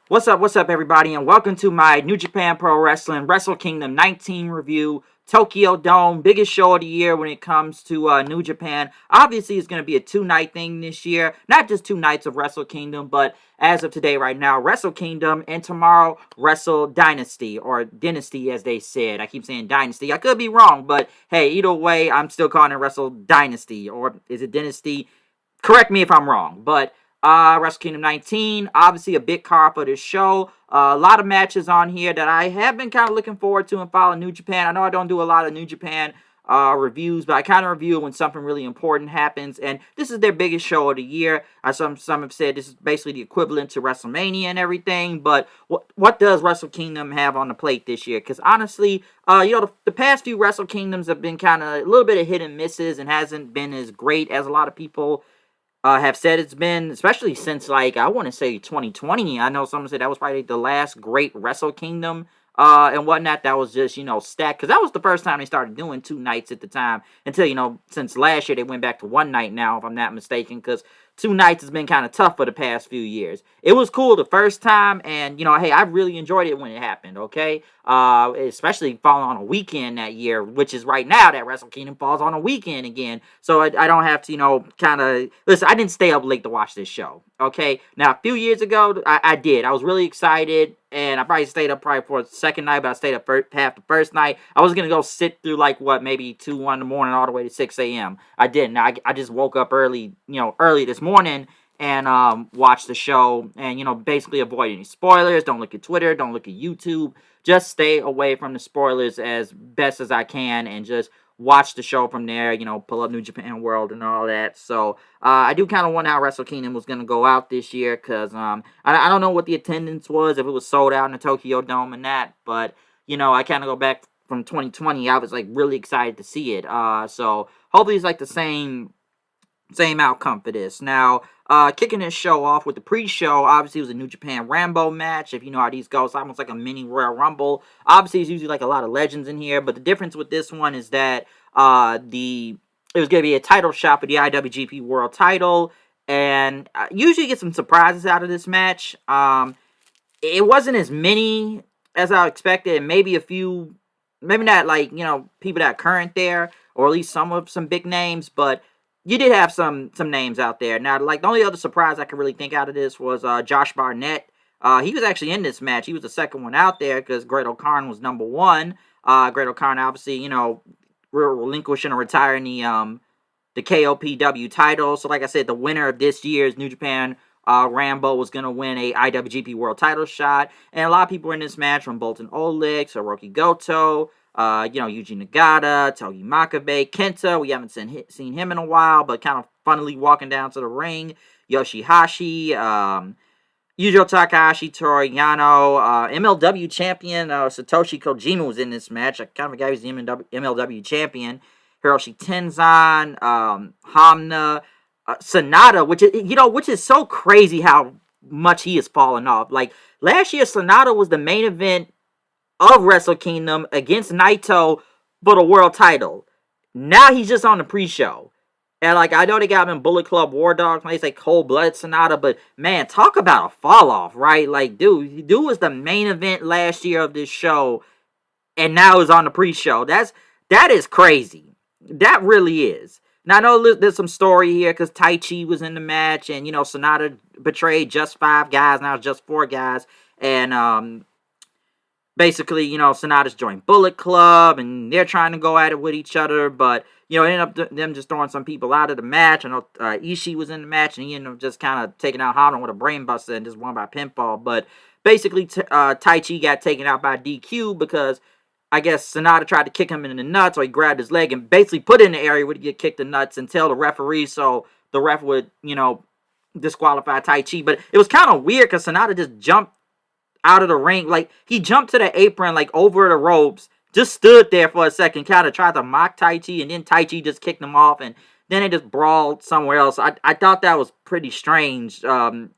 What's up, everybody, and welcome to my New Japan Pro Wrestling Wrestle Kingdom 19 review. Tokyo Dome, biggest show of the year when it comes to New Japan. Obviously, it's going to be a two-night thing this year. Not just 2 nights of Wrestle Kingdom, but as of today, right now, Wrestle Kingdom, and tomorrow, Wrestle Dynasty, or Dynasty, as they said. I keep saying Dynasty. I could be wrong, but hey, either way, I'm still calling it Wrestle Dynasty, or is it Dynasty? Correct me if I'm wrong, but Wrestle Kingdom 19, obviously a big card for this show. A lot of matches on here that I have been kind of looking forward to and following New Japan. I know I don't do a lot of New Japan reviews, but I kind of review when something really important happens. And this is their biggest show of the year. Some have said this is basically the equivalent to WrestleMania and everything. But what does Wrestle Kingdom have on the plate this year? Because honestly, the past few Wrestle Kingdoms have been kind of a little bit of hit and misses and hasn't been as great as a lot of people have said it's been, especially since, like, I want to say 2020. I know someone said that was probably the last great Wrestle Kingdom and whatnot. That was just, stacked. Because that was the first time they started doing 2 nights at the time. Until, since last year, they went back to 1 night now, if I'm not mistaken. Because 2 nights has been kind of tough for the past few years. It was cool the first time. And, hey, I really enjoyed it when it happened, okay? Especially falling on a weekend that year, which is right now that Wrestle Kingdom falls on a weekend again. So I don't have to, kind of... Listen, I didn't stay up late to watch this show, okay? Now, a few years ago, I did. I was really excited, and I probably stayed up for the second night, but I stayed up half the first night. I was going to go sit through, maybe 2, 1 in the morning all the way to 6 a.m. I didn't. I just woke up early, early this morning and watched the show and, basically avoid any spoilers. Don't look at Twitter. Don't look at YouTube. Just stay away from the spoilers as best as I can and just watch the show from there, pull up New Japan World and all that. So I do kind of wonder how Wrestle Kingdom was going to go out this year because I don't know what the attendance was, if it was sold out in the Tokyo Dome and that. But, I kind of go back from 2020. I was, really excited to see it. So hopefully it's, the same outcome for this. Now, kicking this show off with the pre-show, obviously it was a New Japan Rambo match. If you know how these go, it's almost like a mini Royal Rumble. Obviously, it's usually a lot of legends in here, but the difference with this one is that it was going to be a title shot for the IWGP World Title, and usually get some surprises out of this match. It wasn't as many as I expected, and maybe a few, maybe not people that are current there, or at least some big names, but you did have some names out there. Now, the only other surprise I could really think out of this was Josh Barnett. He was actually in this match. He was the second one out there because Great O'Khan was number 1. Great O'Khan, obviously, relinquishing or retiring the KOPW title. So, like I said, the winner of this year's New Japan Rambo was going to win a IWGP World Title shot. And a lot of people were in this match, from Bolton Oleg, Hiroki Goto, Yuji Nagata, Togi Makabe, Kenta. We haven't seen him in a while, but kind of funnily walking down to the ring. Yoshihashi, Yujo Takahashi, Toru Yano, MLW champion Satoshi Kojima was in this match. I kind of forgot he was the MLW champion. Hiroshi Tenzan, Hamna, Sonata, which is so crazy how much he has fallen off. Last year, Sonata was the main event of Wrestle Kingdom against Naito for the world title. Now he's just on the pre-show. And, I know they got him in Bullet Club War Dogs, they say cold-blooded Sonata, but, man, talk about a fall-off, right? Dude was the main event last year of this show, and now is on the pre-show. That is crazy. That really is. Now, I know there's some story here, because Taichi was in the match, and, Sonata betrayed just 5 guys, now it's just 4 guys, and, basically, Sonata's joined Bullet Club, and they're trying to go at it with each other, but, it ended up them just throwing some people out of the match. I know Ishii was in the match, and he ended up just kind of taking out Hana with a brainbuster and just won by pinfall. But basically, Taichi got taken out by DQ because I guess Sonata tried to kick him in the nuts, or he grabbed his leg and basically put it in the area where he get kicked in the nuts and tell the referee, so the ref would, disqualify Taichi. But it was kind of weird because Sonata just jumped out of the ring. He jumped to the apron, over the ropes, just stood there for a second, kind of tried to mock Taichi, and then Taichi just kicked him off, and then they just brawled somewhere else. I thought that was pretty strange. Oh,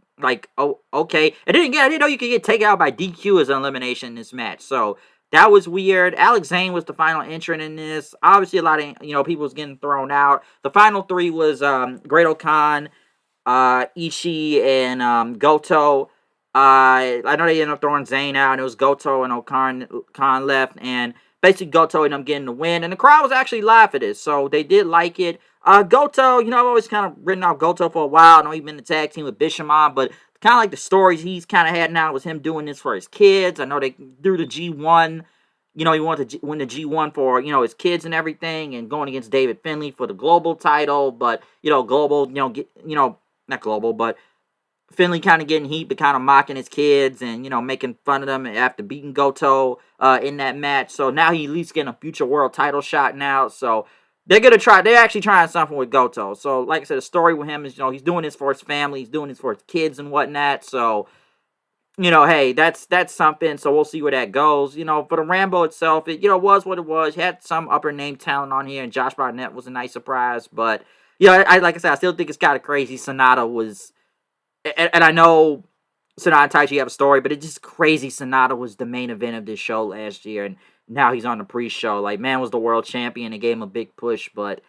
okay. And then again, I didn't know you could get taken out by DQ as an elimination in this match, so that was weird. Alex Zane was the final entrant in this. Obviously, a lot of, people was getting thrown out. The final 3 was Great O'Khan, Ishii, and Goto. I know they ended up throwing Zayn out, and it was Goto and Khan left, and basically Goto ended up getting the win, and the crowd was actually live for this, so they did like it. Goto, I've always kind of written off Goto for a while. I know he's been in the tag team with Bishamon, but kind of like the stories he's kind of had now was him doing this for his kids. I know they threw the G1. He wanted to win the G1 for, his kids and everything, and going against David Finlay for the global title, but, global, not global, but Finlay kind of getting heat, but kind of mocking his kids and, making fun of them after beating Goto in that match. So now he at least getting a future world title shot now. So they're actually trying something with Goto. So like I said, the story with him is, he's doing this for his family, he's doing this for his kids and whatnot. So, hey, that's something. So we'll see where that goes. For the Rambo itself, it, was what it was. You had some upper name talent on here, and Josh Barnett was a nice surprise. But, like I said, I still think it's kind of crazy. Sonata was... And I know Sonata and Taichi have a story, but it's just crazy. Sonata was the main event of this show last year, and now he's on the pre-show. Like, man was the world champion. They gave him a big push, but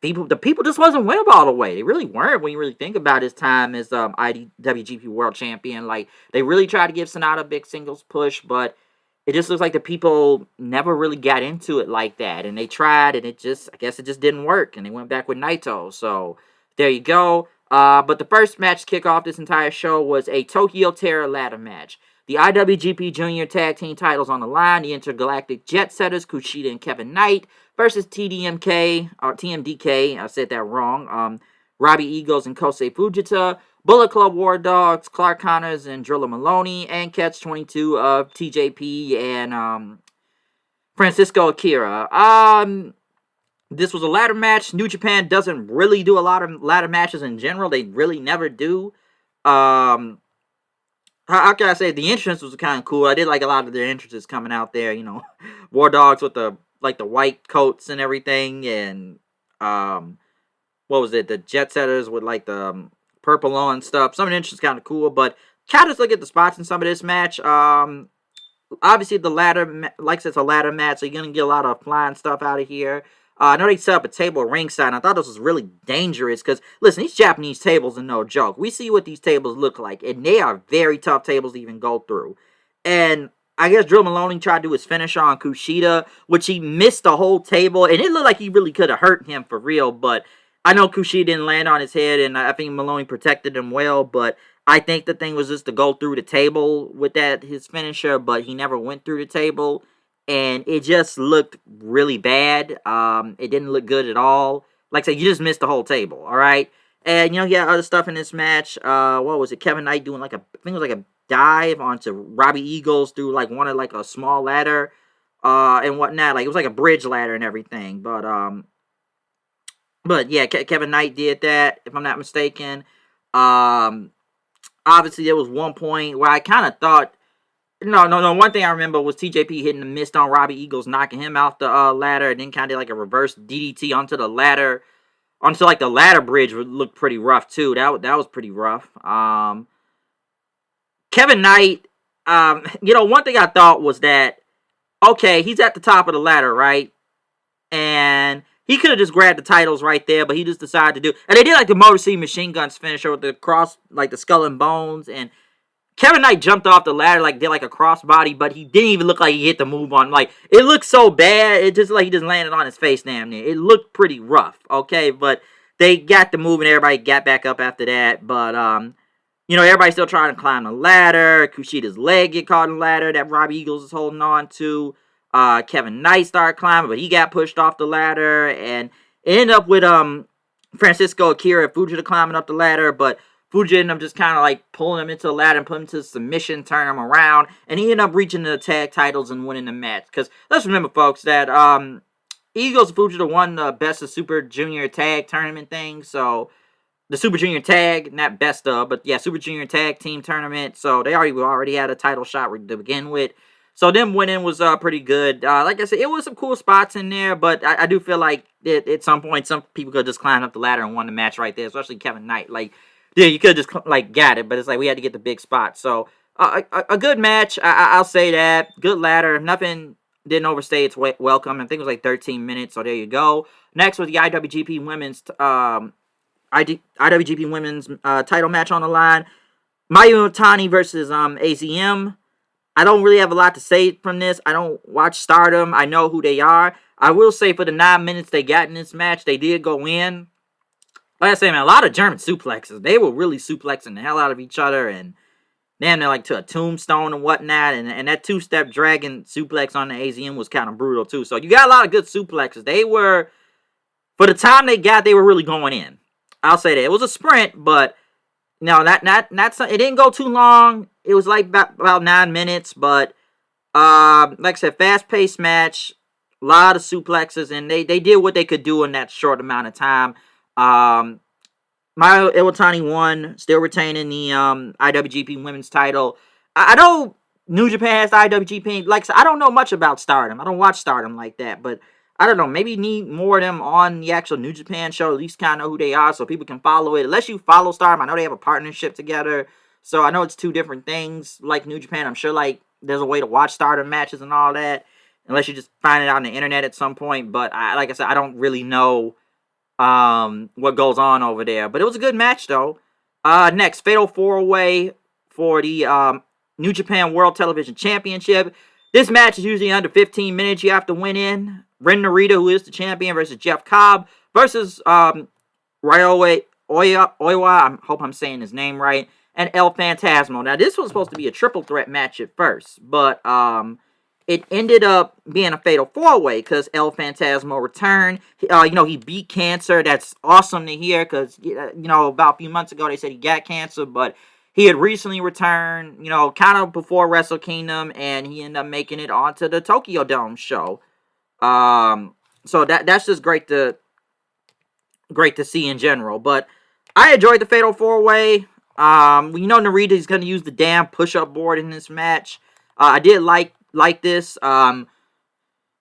the people just wasn't with him all the way. They really weren't when you really think about his time as IWGP World Champion. Like, they really tried to give Sonata a big singles push, but it just looks like the people never really got into it like that. And they tried, and I guess it just didn't work. And they went back with Naito. So, there you go. But the first match to kick off this entire show was a Tokyo Terror ladder match. The IWGP Junior Tag Team titles on the line. The Intergalactic Jet Setters, Kushida and Kevin Knight, versus TMDK, I said that wrong, Robbie Eagles and Kosei Fujita, Bullet Club War Dogs, Clark Connors and Drilla Maloney, and Catch 22 of TJP and Francisco Akira. This was a ladder match. New Japan doesn't really do a lot of ladder matches in general. They really never do. How can I say? The entrance was kind of cool. I did like a lot of their entrances coming out there. War Dogs with the white coats and everything, and what was it? The Jet Setters with like the purple on stuff. Some of the entrances kind of cool, but kind of look at the spots in some of this match. Obviously the ladder, like I said, it's a ladder match, so you're gonna get a lot of flying stuff out of here. I know they set up a table ringside, and I thought this was really dangerous because, listen, these Japanese tables are no joke. We see what these tables look like, and they are very tough tables to even go through. And I guess Drew Maloney tried to do his finisher on Kushida, which he missed the whole table, and it looked like he really could have hurt him for real, but I know Kushida didn't land on his head, and I think Maloney protected him well, but I think the thing was just to go through the table with his finisher, but he never went through the table. And it just looked really bad. It didn't look good at all. Like I said, you just missed the whole table, all right? And, you had other stuff in this match. What was it? Kevin Knight doing I think it was like a dive onto Robbie Eagles through one of a small ladder and whatnot. Like, it was like a bridge ladder and everything. But yeah, Kevin Knight did that, if I'm not mistaken. Obviously, there was one point where I kind of thought, No. One thing I remember was TJP hitting the mist on Robbie Eagles, knocking him off the ladder, and then kind of like a reverse DDT onto the ladder, onto the ladder bridge. Would look pretty rough too. That was pretty rough. Kevin Knight, one thing I thought was that, okay, he's at the top of the ladder, right? And he could have just grabbed the titles right there, but he just decided to do. And they did the Motor City Machine Guns finisher with the cross, the skull and bones, and Kevin Knight jumped off the ladder, did a crossbody, but he didn't even look like he hit the move on. It looked so bad, it just he just landed on his face damn near. It looked pretty rough, okay? But they got the move and everybody got back up after that. But, everybody's still trying to climb the ladder. Kushida's leg get caught in the ladder that Robbie Eagles is holding on to. Kevin Knight started climbing, but he got pushed off the ladder. And it ended up with Francisco Akira and Fujita climbing up the ladder, but Fuji ended up just kind of pulling him into the ladder and putting him to submission, turn him around, and he ended up reaching the tag titles and winning the match. Because let's remember, folks, that Eagles and Fujita won the Best of Super Junior Tag Tournament thing. So the Super Junior Tag, not Best of, but yeah, Super Junior Tag Team Tournament. So they already had a title shot to begin with. So them winning was pretty good. Like I said, it was some cool spots in there, but I do feel like at some point some people could just climb up the ladder and won the match right there, especially Kevin Knight. Yeah, you could have just, got it, but it's we had to get the big spot. So, a good match, I'll say that. Good ladder. Nothing didn't overstay its welcome. I think it was 13 minutes, so there you go. Next was the IWGP Women's title match on the line. Mayu Iwatani versus AZM. I don't really have a lot to say from this. I don't watch Stardom. I know who they are. I will say for the 9 minutes they got in this match, they did go in. Like I say, man, a lot of German suplexes. They were really suplexing the hell out of each other, and then they're like to a tombstone and whatnot. And that two-step dragon suplex on the AZM was kind of brutal too. So you got a lot of good suplexes. They were, for the time they got, they were really going in. I'll say that. It was a sprint, but no, not it didn't go too long. It was like about 9 minutes, but like I said, fast-paced match, a lot of suplexes, and they did what they could do in that short amount of time. Mayu Iwatani won, still retaining the IWGP Women's title. I know New Japan has the IWGP. Like I said, I don't know much about Stardom. I don't watch Stardom like that, but I don't know. Maybe need more of them on the actual New Japan show. At least kind of know who they are so people can follow it. Unless you follow Stardom, I know they have a partnership together. So I know it's two different things. Like New Japan, I'm sure like there's a way to watch Stardom matches and all that. Unless you just find it on the internet at some point. But like I said, I don't really know what goes on over there. But it was a good match though. Next, Fatal 4-Way for the New Japan World Television Championship. This match is usually under 15 minutes. You have to win in. Ren Narita, who is the champion, versus Jeff Cobb versus Ryohei Oiwa. I hope I'm saying his name right. And El Phantasmo. Now, this was supposed to be a triple threat match at first, but it ended up being a fatal 4-way because El Phantasmo returned. He beat cancer. That's awesome to hear because, about a few months ago they said he got cancer, but he had recently returned, kind of before Wrestle Kingdom, and he ended up making it onto the Tokyo Dome show. So that's just great to see in general. But I enjoyed the Fatal 4-Way. Narita is going to use the damn push-up board in this match. I did like this.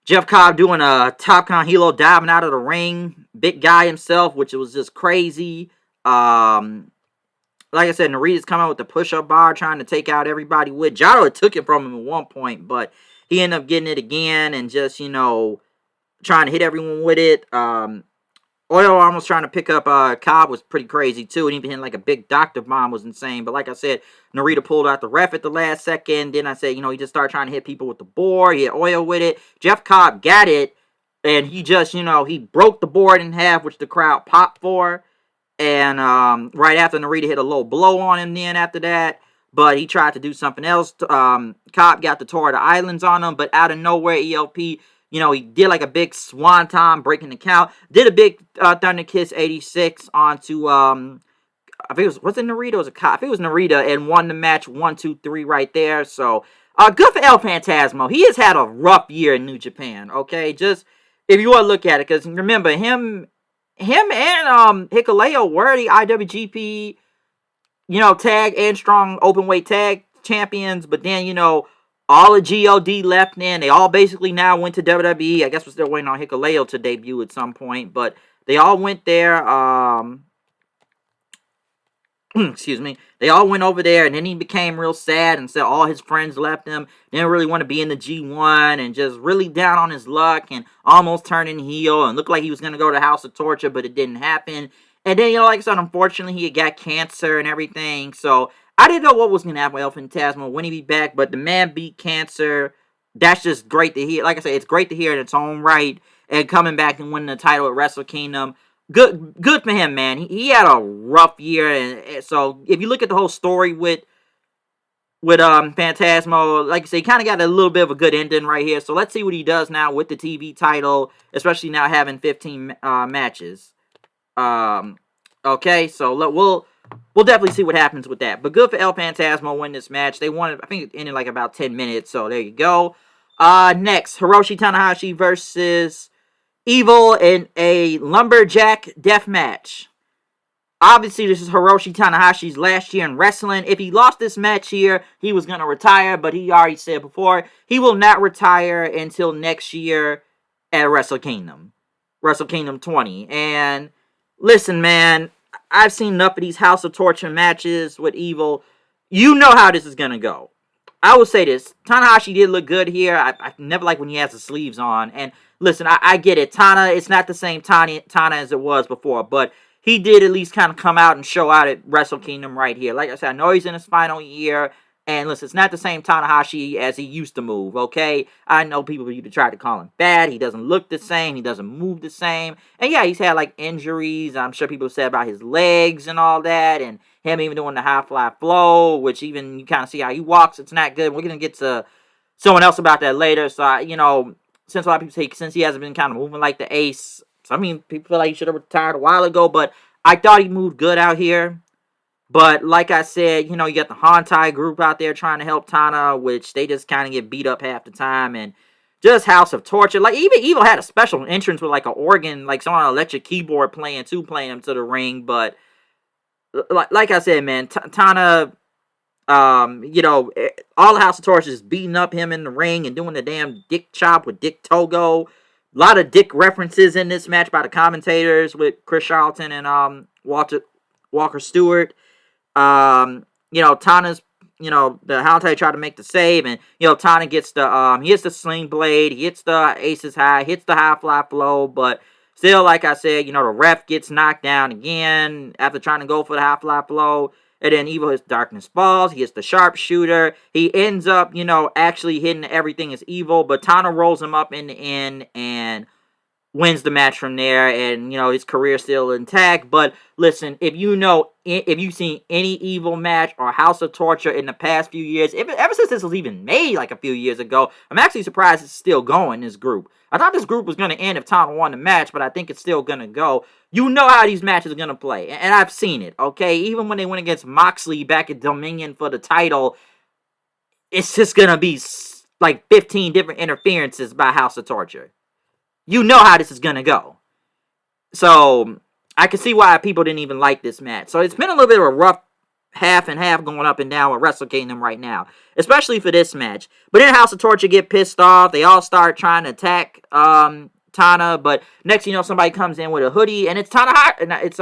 Jeff Cobb doing a Top Con Hilo diving out of the ring. Big guy himself, which was just crazy. Like I said, Narita's coming out with the push-up bar, trying to take out everybody with. Jado took it from him at one point, but he ended up getting it again and just, trying to hit everyone with it. Oil almost trying to pick up Cobb was pretty crazy, too. And even hitting like a big doctor bomb was insane. But like I said, Narita pulled out the ref at the last second. Then I said, he just started trying to hit people with the board. He hit Oil with it. Jeff Cobb got it. And he just, he broke the board in half, which the crowd popped for. And right after, Narita hit a low blow on him then after that. But he tried to do something else. Cobb got the Tour of the Islands on him. But out of nowhere, ELP, he did like a big swanton, breaking the count. Did a big Thunder Kiss 86 onto, I think it was it Narita or was it Cobb? I think it was Narita, and won the match 1-2-3 right there. So, good for El Phantasmo. He has had a rough year in New Japan, okay? Just, if you want to look at it, because remember, him and Hikuleo were the IWGP, tag and strong openweight tag champions, but then, all of GOD left in. They all basically now went to WWE. I guess we're still waiting on Hikuleo to debut at some point, but they all went there. Excuse me. They all went over there, and then he became real sad and said all his friends left him. Didn't really want to be in the G1 and just really down on his luck and almost turning heel and looked like he was going to go to House of Torture, but it didn't happen. And then, like I said, unfortunately, he got cancer and everything, so I didn't know what was going to happen with El Phantasmo when he be back, but the man beat cancer. That's just great to hear. Like I said, it's great to hear in its own right. And coming back and winning the title at Wrestle Kingdom. Good for him, man. He had a rough year. And so if you look at the whole story with Phantasmo, like I say, he kind of got a little bit of a good ending right here. So let's see what he does now with the TV title, especially now having 15 matches. Okay, so we'll definitely see what happens with that. But good for El Phantasmo win this match. They won it, I think it ended like about 10 minutes. So there you go. Next, Hiroshi Tanahashi versus Evil in a lumberjack death match. Obviously, this is Hiroshi Tanahashi's last year in wrestling. If he lost this match here, he was going to retire. But he already said before, he will not retire until next year at Wrestle Kingdom 20. And listen, man, I've seen enough of these House of Torture matches with Evil. You know how this is going to go. I will say this. Tanahashi did look good here. I never like when he has the sleeves on. And listen, I get it. Tana, it's not the same Tana as it was before. But he did at least kind of come out and show out at Wrestle Kingdom right here. Like I said, I know he's in his final year. And listen, it's not the same Tanahashi as he used to move, okay? I know people used to try to call him bad. He doesn't look the same. He doesn't move the same. And yeah, he's had like injuries. I'm sure people said about his legs and all that. And him even doing the high fly flow, which even you kind of see how he walks. It's not good. We're going to get to someone else about that later. So, since a lot of people say since he hasn't been kind of moving like the ace, so I mean, people feel like he should have retired a while ago. But I thought he moved good out here. But like I said, you got the Hantai group out there trying to help Tana, which they just kind of get beat up half the time. And just House of Torture. Like, even Evil had a special entrance with like an organ, like someone on an electric keyboard playing him to the ring. But like I said, man, Tana, all the House of Torture is beating up him in the ring and doing the damn dick chop with Dick Togo. A lot of dick references in this match by the commentators with Chris Charlton and Walker Stewart. Tana's, the Hantai tried to make the save, and, Tana gets he hits the sling blade, he hits the aces high, hits the high fly flow, but still, like I said, the ref gets knocked down again after trying to go for the high fly flow, and then Evil hits Darkness Falls, he hits the sharpshooter, he ends up, actually hitting Everything Is Evil, but Tana rolls him up in the end, and wins the match from there, and his career still intact. But listen, if you've seen any Evil match or House of Torture in the past few years, ever since this was even made like a few years ago, I'm actually surprised it's still going, this group. I thought this group was going to end if Tana won the match, but I think it's still going to go. You know how these matches are going to play, and I've seen it, okay? Even when they went against Moxley back at Dominion for the title, it's just going to be like 15 different interferences by House of Torture. You know how this is going to go. So, I can see why people didn't even like this match. So, it's been a little bit of a rough half and half going up and down with Wrestle Kingdom right now. Especially for this match. But then House of Torture get pissed off. They all start trying to attack Tana. But next somebody comes in with a hoodie. And it's it's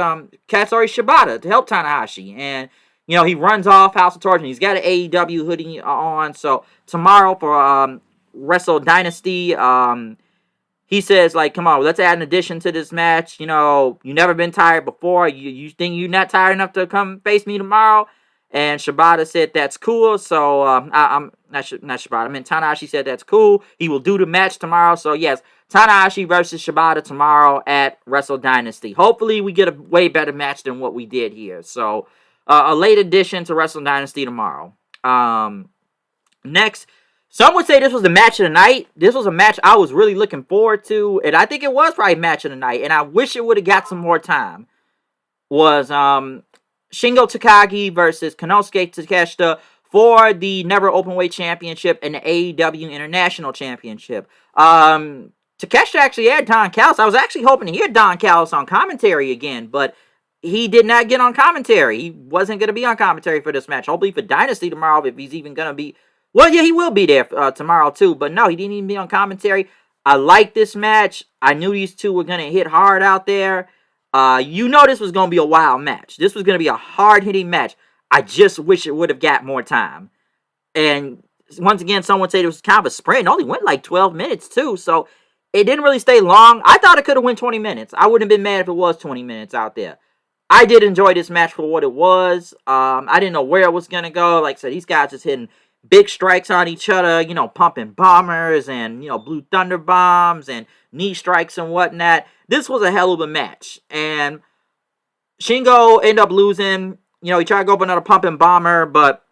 Katsuri Shibata to help Tanahashi. And, he runs off House of Torture. And he's got an AEW hoodie on. So, tomorrow for Wrestle Dynasty, he says, like, come on, let's add an addition to this match. You've never been tired before. You think you're not tired enough to come face me tomorrow? And Shibata said, that's cool. So, I'm not Shibata. I mean, Tanahashi said that's cool. He will do the match tomorrow. So, yes, Tanahashi versus Shibata tomorrow at Wrestle Dynasty. Hopefully, we get a way better match than what we did here. So, a late addition to Wrestle Dynasty tomorrow. Next, some would say this was the match of the night. This was a match I was really looking forward to. And I think it was probably match of the night. And I wish it would have got some more time. Was Shingo Takagi versus Konosuke Takeshita for the Never Openweight Championship and the AEW International Championship. Takeshita actually had Don Callis. I was actually hoping to hear Don Callis on commentary again. But he did not get on commentary. He wasn't going to be on commentary for this match. Hopefully for Dynasty tomorrow, if he's even going to be. Well, yeah, he will be there tomorrow, too. But no, he didn't even be on commentary. I like this match. I knew these two were going to hit hard out there. This was going to be a wild match. This was going to be a hard-hitting match. I just wish it would have got more time. And once again, someone said it was kind of a sprint. It only went like 12 minutes, too. So it didn't really stay long. I thought it could have went 20 minutes. I wouldn't have been mad if it was 20 minutes out there. I did enjoy this match for what it was. I didn't know where it was going to go. Like I said, these guys just hitting big strikes on each other, pumping bombers and, blue thunder bombs and knee strikes and whatnot. This was a hell of a match. And Shingo ended up losing. He tried to go for another pumping bomber, but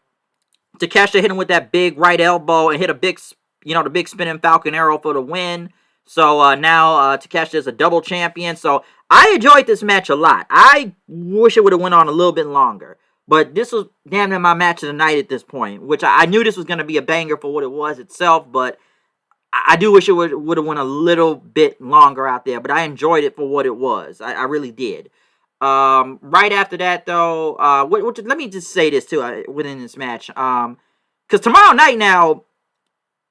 Takeshita hit him with that big right elbow and hit a big, the big spinning Falcon Arrow for the win. So now Takeshita is a double champion. So I enjoyed this match a lot. I wish it would have went on a little bit longer. But this was damn near my match of the night at this point, which I knew this was going to be a banger for what it was itself, but I do wish it would have went a little bit longer out there, but I enjoyed it for what it was. I really did. Right after that, though, let me just say this, too, within this match. Because tomorrow night now,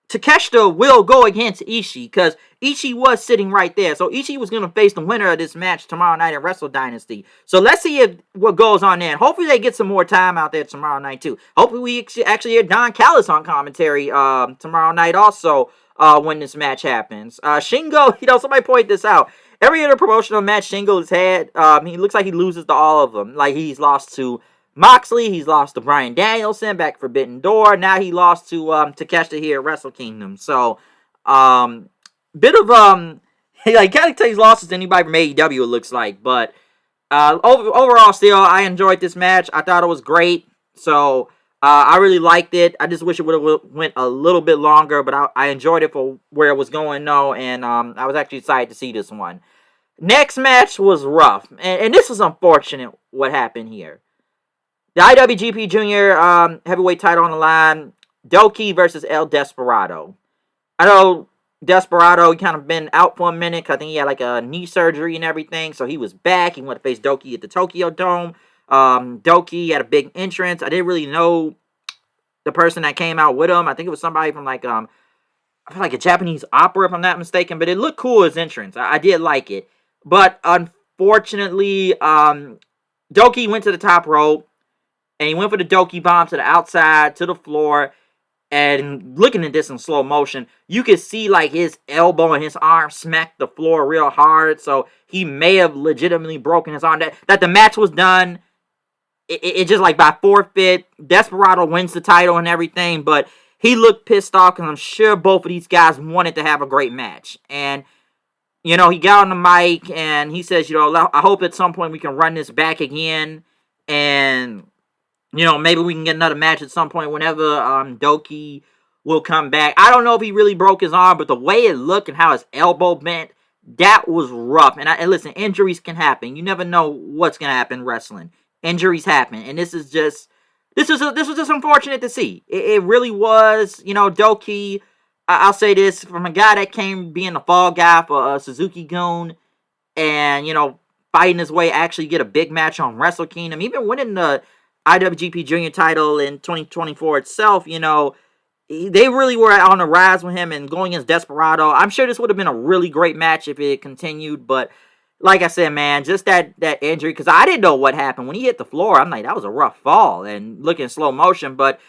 Takeshita will go against Ishii, because Ishii was sitting right there. So Ishii was going to face the winner of this match tomorrow night at Wrestle Dynasty. So let's see what goes on there. And hopefully they get some more time out there tomorrow night too. Hopefully we actually hear Don Callis on commentary tomorrow night also when this match happens. Shingo, somebody pointed this out. every other promotional match Shingo has had, he looks like he loses to all of them. Like, he's lost to Moxley, he's lost to Bryan Danielson back Forbidden Door. Now he lost to Takeshita here at Wrestle Kingdom. So, bit of like kind of takes losses to anybody from AEW. It looks like, but overall, still I enjoyed this match. I thought it was great. So I really liked it. I just wish it would have went a little bit longer, but I enjoyed it for where it was going, though, and I was actually excited to see this one. Next match was rough, and this is unfortunate what happened here. The IWGP Junior Heavyweight title on the line, Doki versus El Desperado. I know Desperado, he kind of been out for a minute, because I think he had like a knee surgery and everything, so he was back. He went to face Doki at the Tokyo Dome. Doki had a big entrance. I didn't really know the person that came out with him. I think it was somebody from like I feel like a Japanese opera, if I'm not mistaken, but it looked cool, his entrance. I did like it. But unfortunately, Doki went to the top rope, and he went for the Doki bomb to the outside, to the floor. And looking at this in slow motion, you could see like his elbow and his arm smacked the floor real hard. So he may have legitimately broken his arm. That the match was done. It just like by forfeit. Desperado wins the title and everything. But he looked pissed off because I'm sure both of these guys wanted to have a great match. And, you know, he got on the mic and he says, you know, I hope at some point we can run this back again. And, you know, maybe we can get another match at some point whenever Doki will come back. I don't know if he really broke his arm, but the way it looked and how his elbow bent, that was rough. And listen, injuries can happen. You never know what's going to happen in wrestling. Injuries happen. And this was just unfortunate to see. It really was. You know, Doki, I'll say this, from a guy that came being the fall guy for Suzuki-gun and, you know, fighting his way actually get a big match on Wrestle Kingdom, even winning the IWGP Junior title in 2024 itself, you know, they really were on the rise with him and going against Desperado. I'm sure this would have been a really great match if it continued, but like I said, man, just that injury, because I didn't know what happened. When he hit the floor, I'm like, that was a rough fall, and look in slow motion, but,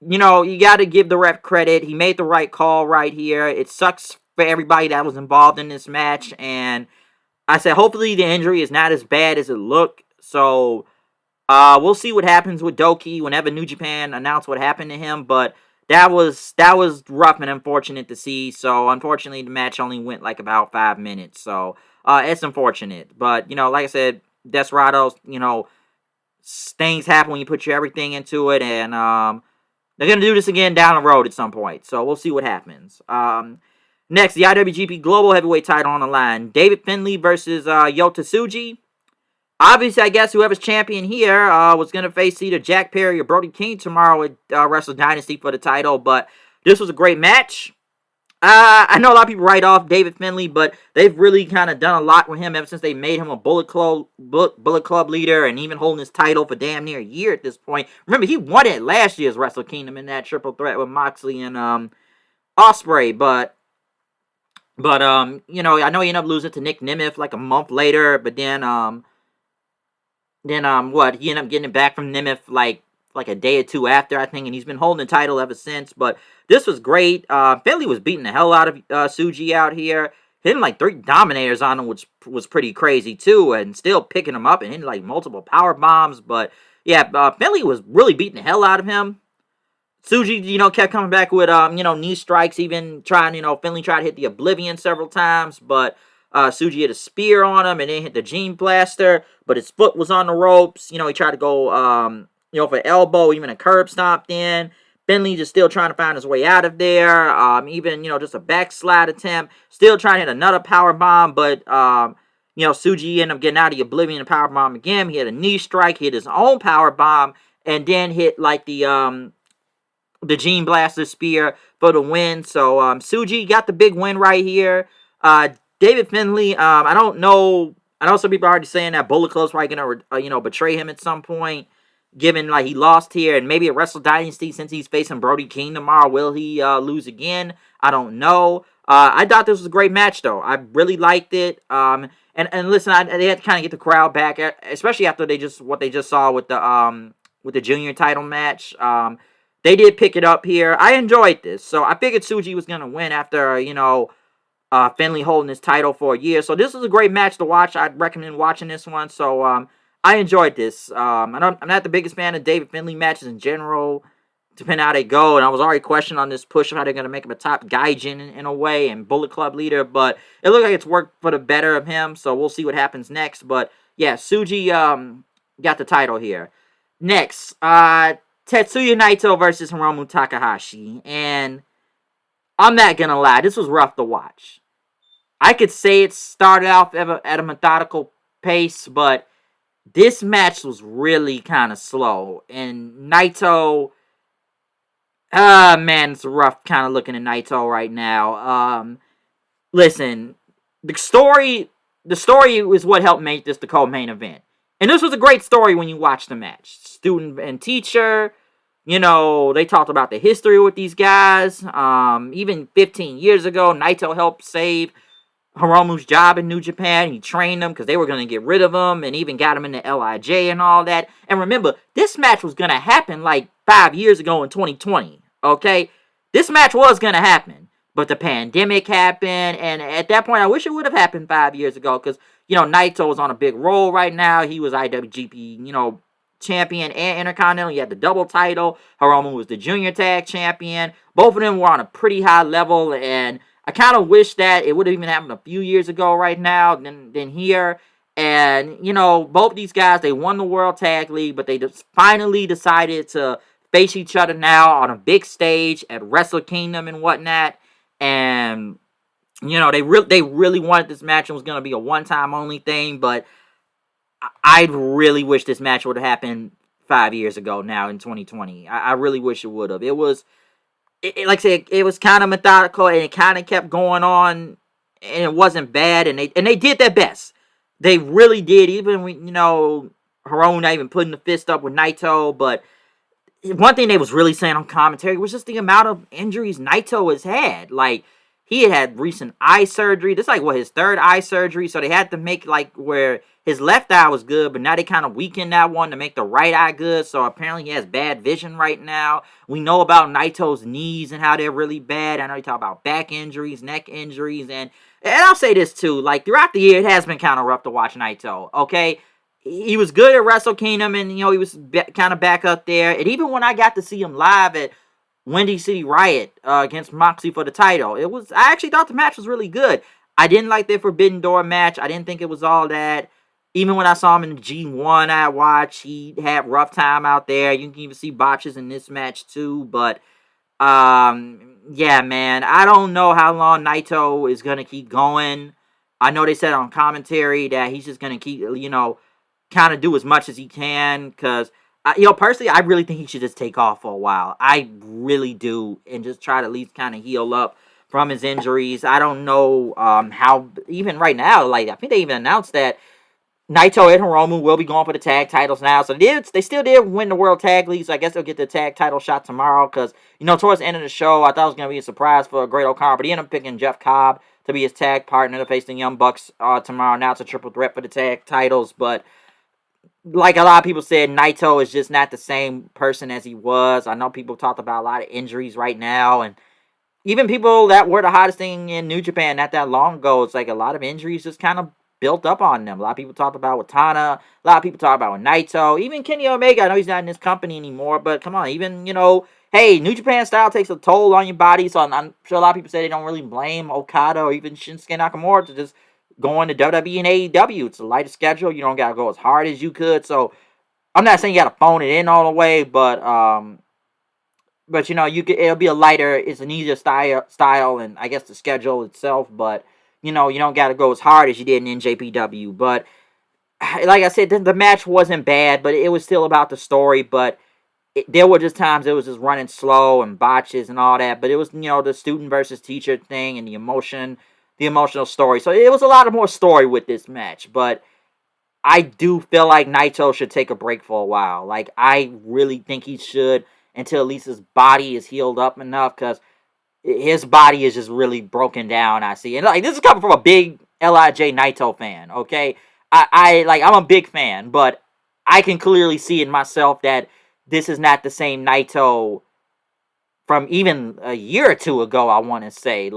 you know, you got to give the ref credit. He made the right call right here. It sucks for everybody that was involved in this match, and I said, hopefully the injury is not as bad as it looked, so we'll see what happens with Doki whenever New Japan announce what happened to him, but that was rough and unfortunate to see. So unfortunately, the match only went like about 5 minutes. So it's unfortunate, but you know, like I said, Desperado, you know, things happen when you put your everything into it, and they're gonna do this again down the road at some point. So we'll see what happens. Next, the IWGP Global Heavyweight title on the line: David Finlay versus Yota Tsuji. Obviously, I guess whoever's champion here was going to face either Jack Perry or Brody King tomorrow at Wrestle Dynasty for the title, but this was a great match. I know a lot of people write off David Finlay, but they've really kind of done a lot with him ever since they made him a Bullet Club leader and even holding his title for damn near a year at this point. Remember, he won it last year's Wrestle Kingdom in that triple threat with Moxley and Ospreay, but you know, I know he ended up losing to Nick Nemeth like a month later, but then he ended up getting it back from Nemeth like a day or two after, I think, and he's been holding the title ever since. But this was great. Finlay was beating the hell out of Tsuji out here, hitting like 3 dominators on him, which was pretty crazy too, and still picking him up and hitting like multiple power bombs. But yeah, Finlay was really beating the hell out of him. Tsuji, you know, kept coming back with you know, knee strikes, even trying, you know, Finlay tried to hit the Oblivion several times, but Tsuji hit a spear on him and then hit the Gene Blaster, but his foot was on the ropes. You know, he tried to go, you know, for elbow, even a curb stomped in. Finlay just still trying to find his way out of there. Even, you know, just a backslide attempt. Still trying to hit another power bomb, but, you know, Tsuji ended up getting out of the Oblivion and power bomb again. He had a knee strike, hit his own power bomb, and then hit, like, the Gene Blaster spear for the win. So, Tsuji got the big win right here. David Finlay, I don't know. I know some people are already saying that Bullet Club's probably going to, you know, betray him at some point, given, like, he lost here. And maybe at Wrestle Dynasty, since he's facing Brody King tomorrow, will he lose again? I don't know. I thought this was a great match, though. I really liked it. And listen, they had to kind of get the crowd back, especially after what they just saw with the junior title match. They did pick it up here. I enjoyed this. So I figured Tsuji was going to win after, you know, Finley holding his title for a year. So this was a great match to watch. I'd recommend watching this one. So I enjoyed this. I'm not the biggest fan of David Finley matches in general, depending on how they go. And I was already questioning on this push of how they're going to make him a top gaijin in a way and Bullet Club leader. But it looked like it's worked for the better of him. So we'll see what happens next. But yeah, Tsuji got the title here. Next, Tetsuya Naito versus Hiromu Takahashi. And I'm not going to lie, this was rough to watch. I could say it started off at a methodical pace, but this match was really kind of slow. And Naito, man, it's rough kind of looking at Naito right now. Listen, the story is what helped make this the co-main event. And this was a great story when you watch the match. Student and teacher, they talked about the history with these guys. Even 15 years ago, Naito helped save Hiromu's job in New Japan. He trained them because they were going to get rid of him and even got him into LIJ and all that. And remember, this match was going to happen like 5 years ago in 2020, okay? This match was going to happen, but the pandemic happened, and at that point, I wish it would have happened 5 years ago because, Naito was on a big roll right now. He was IWGP, champion and Intercontinental. He had the double title. Hiromu was the junior tag champion. Both of them were on a pretty high level, and I kind of wish that it would have even happened a few years ago right now than here. And, both these guys, they won the World Tag League, but they just finally decided to face each other now on a big stage at Wrestle Kingdom and whatnot. And, they really wanted this match and was going to be a one-time only thing, but I really wish this match would have happened 5 years ago now in 2020. I really wish it would have. It was... like I said, it was kind of methodical, and it kind of kept going on, and it wasn't bad, and they did their best. They really did, even when, Hiromu not even putting the fist up with Naito, but one thing they was really saying on commentary was just the amount of injuries Naito has had. Like, he had recent eye surgery. This is like, his third eye surgery, so they had to make, where his left eye was good, but now they kind of weakened that one to make the right eye good, so apparently he has bad vision right now. We know about Naito's knees and how they're really bad. I know you talk about back injuries, neck injuries, and I'll say this too, throughout the year, it has been kind of rough to watch Naito, okay? He was good at Wrestle Kingdom, and, he was kind of back up there, and even when I got to see him live at Windy City Riot against Moxley for the title, I actually thought the match was really good. I didn't like their Forbidden Door match. I didn't think it was all that. Even when I saw him in the G1 I watched, he had rough time out there. You can even see botches in this match too. But, yeah, man. I don't know how long Naito is going to keep going. I know they said on commentary that he's just going to keep, kind of do as much as he can. Because, personally, I really think he should just take off for a while. I really do. And just try to at least kind of heal up from his injuries. I don't know how, even right now, I think they even announced that Naito and Hiromu will be going for the tag titles now. So they still did win the World Tag League, so I guess they'll get the tag title shot tomorrow. Because, towards the end of the show, I thought it was going to be a surprise for Great O'Connor, but he ended up picking Jeff Cobb to be his tag partner to face the Young Bucks tomorrow. Now it's a triple threat for the tag titles. But like a lot of people said, Naito is just not the same person as he was. I know people talked about a lot of injuries right now, and even people that were the hottest thing in New Japan not that long ago, it's like a lot of injuries just kind of built up on them. A lot of people talked about Watana. A lot of people talk about Naito. Even Kenny Omega. I know he's not in this company anymore, but come on. Even, hey, New Japan style takes a toll on your body, so I'm sure a lot of people say they don't really blame Okada or even Shinsuke Nakamura to just go into WWE and AEW. It's a lighter schedule. You don't got to go as hard as you could. So I'm not saying you got to phone it in all the way, but it'll be a lighter, it's an easier style, and I guess the schedule itself, but you don't got to go as hard as you did in NJPW. But like I said, the match wasn't bad, but it was still about the story. But there were just times it was just running slow and botches and all that. But it was, the student versus teacher thing and the emotional story. So it was a lot of more story with this match. But I do feel like Naito should take a break for a while. I really think he should until at least his body is healed up enough, because his body is just really broken down, I see. And this is coming from a big LIJ Naito fan, okay? I'm a big fan, but I can clearly see in myself that this is not the same Naito from even a year or two ago, I want to say.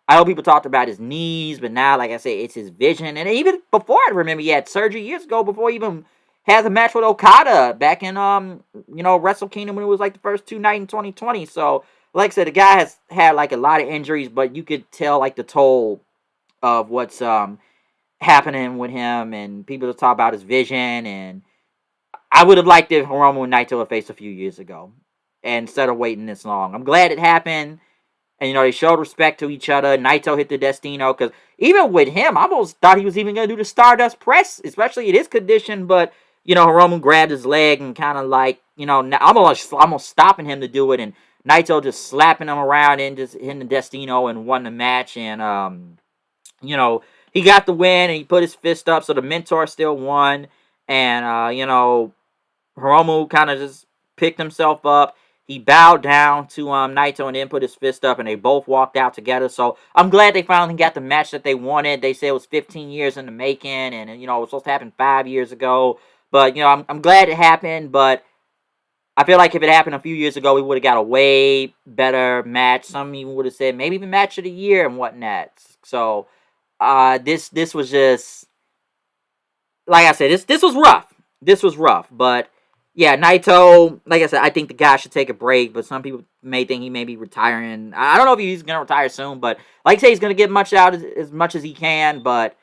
I know people talked about his knees, but now, like I said, it's his vision. And even before, I remember he had surgery years ago before he even had the match with Okada back in Wrestle Kingdom when it was like the first two night in 2020. So, like I said, the guy has had like a lot of injuries, but you could tell like the toll of what's happening with him, and people to talk about his vision. And I would have liked if Hiromu and Naito had faced a few years ago, and instead of waiting this long. I'm glad it happened. And, they showed respect to each other. Naito hit the Destino. Because even with him, I almost thought he was even going to do the Stardust press, especially in his condition. But, Hiromu grabbed his leg and kind of like, almost stopping him to do it. And Naito just slapping him around and just hitting the Destino and won the match. And, he got the win and he put his fist up. So the Mentor still won. And, Hiromu kind of just picked himself up. He bowed down to Naito and then put his fist up, and they both walked out together. So I'm glad they finally got the match that they wanted. They said it was 15 years in the making, and it was supposed to happen 5 years ago. But I'm glad it happened. But I feel like if it happened a few years ago, we would have got a way better match. Some even would have said maybe even match of the year and whatnot. So this was just, like I said, this was rough. This was rough, but. Yeah, Naito, like I said, I think the guy should take a break, but some people may think he may be retiring. I don't know if he's going to retire soon, but like I say, he's going to get as much as he can, but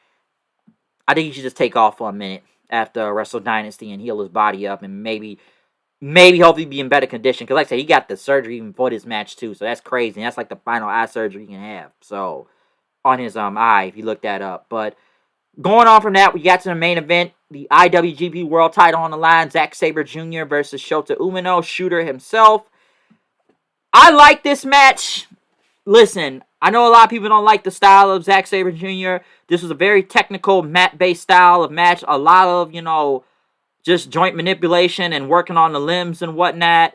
I think he should just take off for a minute after Wrestle Dynasty and heal his body up and maybe hopefully be in better condition. Because like I said, he got the surgery even for this match too, so that's crazy. And that's like the final eye surgery he can have. So, on his eye, if you look that up. But going on from that, we got to the main event. The IWGP World Title on the line. Zack Sabre Jr. versus Shota Umino. Shooter himself. I like this match. Listen, I know a lot of people don't like the style of Zack Sabre Jr. This was a very technical, mat-based style of match. A lot of, just joint manipulation and working on the limbs and whatnot.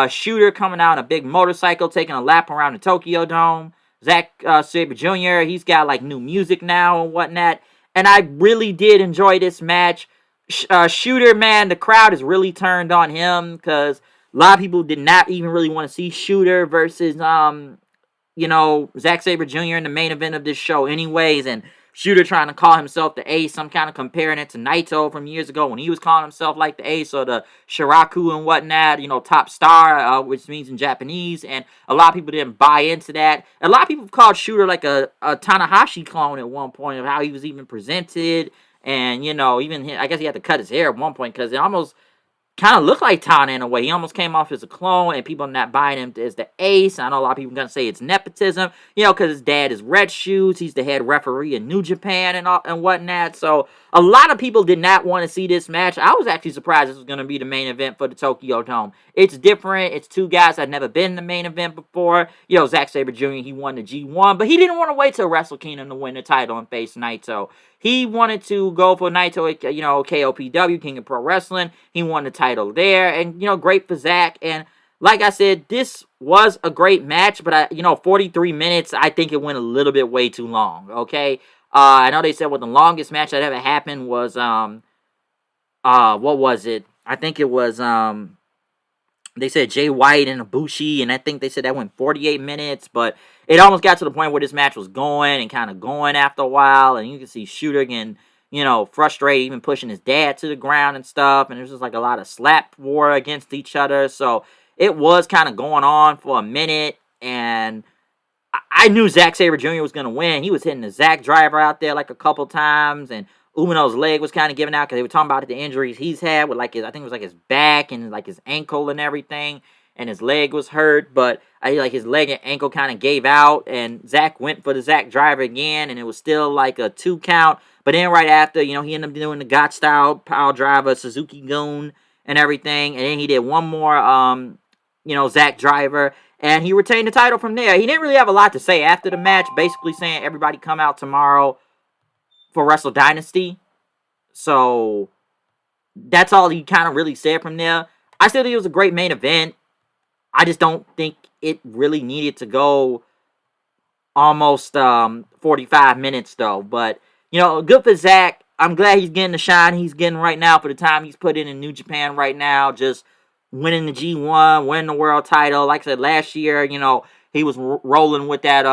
Shooter coming out on a big motorcycle, taking a lap around the Tokyo Dome. Zack Sabre Jr., he's got, like, new music now and whatnot. And I really did enjoy this match. Shooter, man, the crowd is really turned on him because a lot of people did not even really want to see Shooter versus, Zack Sabre Jr. in the main event of this show anyways. And Shooter trying to call himself the Ace. I'm kind of comparing it to Naito from years ago when he was calling himself like the Ace or the Shiraku and whatnot, top star, which means in Japanese. And a lot of people didn't buy into that. A lot of people called Shooter like a Tanahashi clone at one point of how he was even presented. And, even I guess he had to cut his hair at one point because it almost kind of looked like Tana in a way. He almost came off as a clone, and people not buying him as the Ace. I know a lot of people are going to say it's nepotism, because his dad is Red Shoes. He's the head referee in New Japan and whatnot. So a lot of people did not want to see this match. I was actually surprised this was going to be the main event for the Tokyo Dome. It's different. It's two guys that had never been in the main event before. Zack Sabre Jr., he won the G1, but he didn't want to wait till Wrestle Kingdom to win the title and face Naito. He wanted to go for Naito, KOPW, King of Pro Wrestling. He won the title there. And, great for Zack. And like I said, this was a great match. But, 43 minutes, I think it went a little bit way too long, okay? I know they said the longest match that ever happened was, what was it? I think it was, they said Jay White and Ibushi, and I think they said that went 48 minutes, but it almost got to the point where this match was going and kind of going after a while, and you can see Shooter getting, frustrated, even pushing his dad to the ground and stuff, and there's just like a lot of slap war against each other, so it was kind of going on for a minute, and I knew Zack Sabre Jr. was going to win. He was hitting the Zack driver out there like a couple times, and Umino's leg was kind of giving out because they were talking about the injuries he's had with like his, I think it was like his back and like his ankle and everything, and his leg was hurt, but his leg and ankle kind of gave out, and Zack went for the Zack driver again, and it was still like a 2 count, but then right after, he ended up doing the Gotch style power driver, Suzuki Goon and everything, and then he did one more, Zack driver, and he retained the title from there. He didn't really have a lot to say after the match, basically saying everybody come out tomorrow for Wrestle Dynasty. So that's all he kind of really said from there. I still think it was a great main event. I just don't think it really needed to go almost 45 minutes though. But, good for Zack. I'm glad he's getting the shine he's getting right now for the time he's put in New Japan right now. Just winning the G1, winning the world title. Like I said, last year, he was rolling with that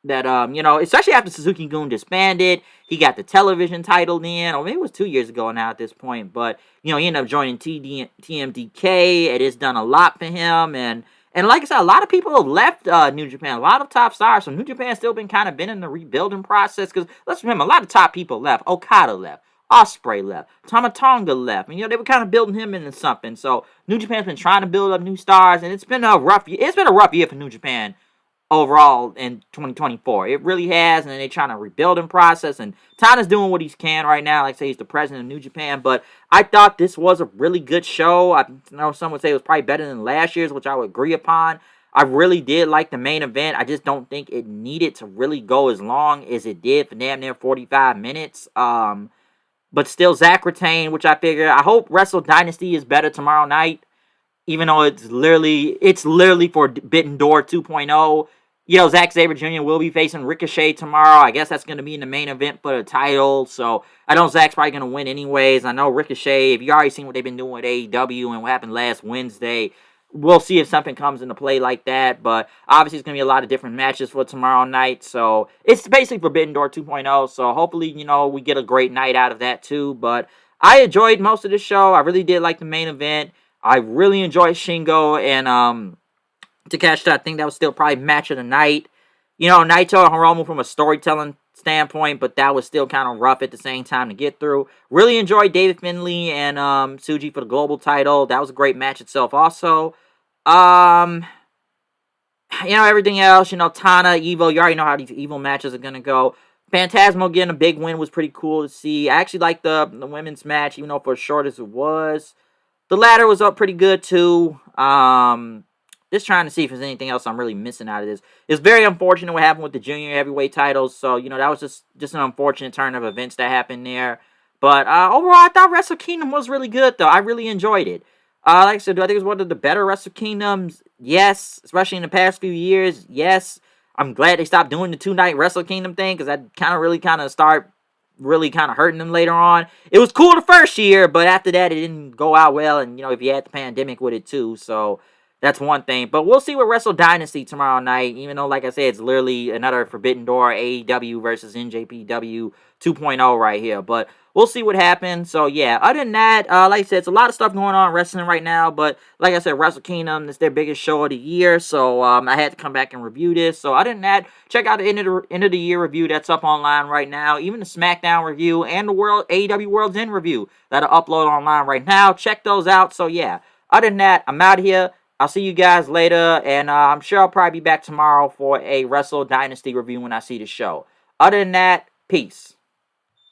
that you know, especially after Suzuki-gun disbanded, he got the television title in, or maybe it was 2 years ago now at this point, but you know, he ended up joining TMDK. It has done a lot for him, and like I said, a lot of people have left New Japan, a lot of top stars, so New Japan's still been in the rebuilding process, because let's remember, a lot of top people left. Okada left, Ospreay left, Tama Tonga left, and you know, they were kind of building him into something, so New Japan's been trying to build up new stars, and it's been a rough year for New Japan overall in 2024. It really has, and they're trying to rebuilding process, and Tana's doing what he can right now. Like I say, he's the president of New Japan, but I thought this was a really good show. I know some would say it was probably better than last year's, which I would agree upon. I really did like the main event. I just don't think it needed to really go as long as it did for damn near 45 minutes. But still, Zach retained, which I figure. I hope Wrestle Dynasty is better tomorrow night, even though it's literally for Forbidden Door 2.0. You know, Zack Sabre Jr. will be facing Ricochet tomorrow. I guess that's going to be in the main event for the title. So I know Zack's probably going to win anyways. I know Ricochet, if you already seen what they've been doing with AEW and what happened last Wednesday, we'll see if something comes into play like that. But obviously, it's going to be a lot of different matches for tomorrow night. So it's basically Forbidden Door 2.0. So hopefully, you know, we get a great night out of that too. But I enjoyed most of the show. I really did like the main event. I really enjoyed Shingo and Takeshita. I think that was still probably match of the night. You know, Naito and Hiromu from a storytelling standpoint, but that was still kind of rough at the same time to get through. Really enjoyed David Finlay and Tsuji for the global title. That was a great match itself also. You know, everything else, you know, Tana, Evo, you already know how these Evo matches are going to go. Phantasmo getting a big win was pretty cool to see. I actually liked the women's match, even though for as short as it was. The ladder was up pretty good too. Just trying to see if there's anything else I'm really missing out of this. It's very unfortunate what happened with the junior heavyweight titles. So, you know, that was just an unfortunate turn of events that happened there. But overall, I thought Wrestle Kingdom was really good, though. I really enjoyed it. Like I said, do I think it was one of the better Wrestle Kingdoms? Yes. Especially in the past few years. Yes. I'm glad they stopped doing the 2-night Wrestle Kingdom thing, because that start hurting them later on. It was cool the first year, but after that, it didn't go out well. And, you know, if you had the pandemic with it, too. So that's one thing. But we'll see with Wrestle Dynasty tomorrow night. Even though, like I said, it's literally another Forbidden Door AEW versus NJPW 2.0 right here. But we'll see what happens. So, yeah. Other than that, like I said, it's a lot of stuff going on in wrestling right now. But, like I said, Wrestle Kingdom is their biggest show of the year. So, I had to come back and review this. So, other than that, check out the end of the year review that's up online right now. Even the SmackDown review and the AEW World's End review that'll upload online right now. Check those out. So, yeah. Other than that, I'm out of here. I'll see you guys later, and I'm sure I'll probably be back tomorrow for a Wrestle Dynasty review when I see the show. Other than that, peace.